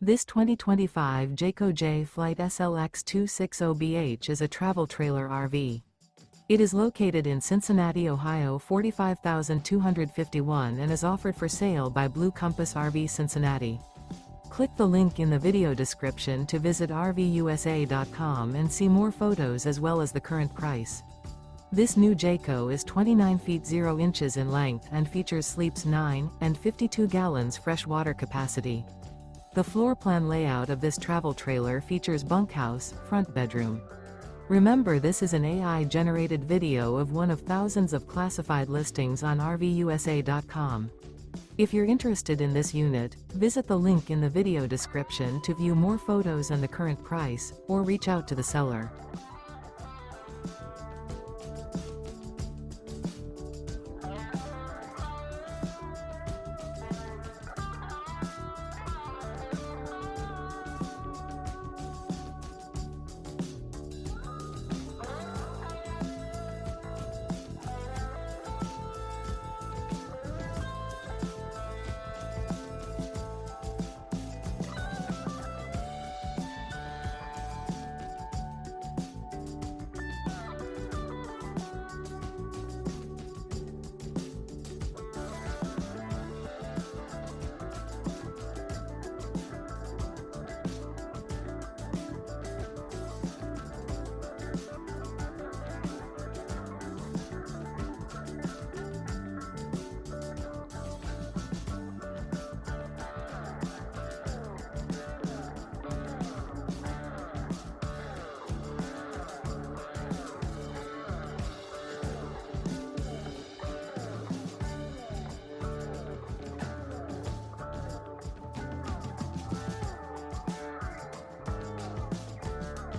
This 2025 Jayco Jay Flight SLX 260BH is a travel trailer RV. It is located in Cincinnati, Ohio 45251 and is offered for sale by Blue Compass RV Cincinnati. Click the link in the video description to visit RVUSA.com and see more photos as well as the current price. This new Jayco is 29 feet 0 inches in length and features sleeps 9 and 52 gallons fresh water capacity. The floor plan layout of this travel trailer features bunkhouse, front bedroom. Remember, this is an AI-generated video of one of thousands of classified listings on RVUSA.com. If you're interested in this unit, visit the link in the video description to view more photos and the current price, or reach out to the seller.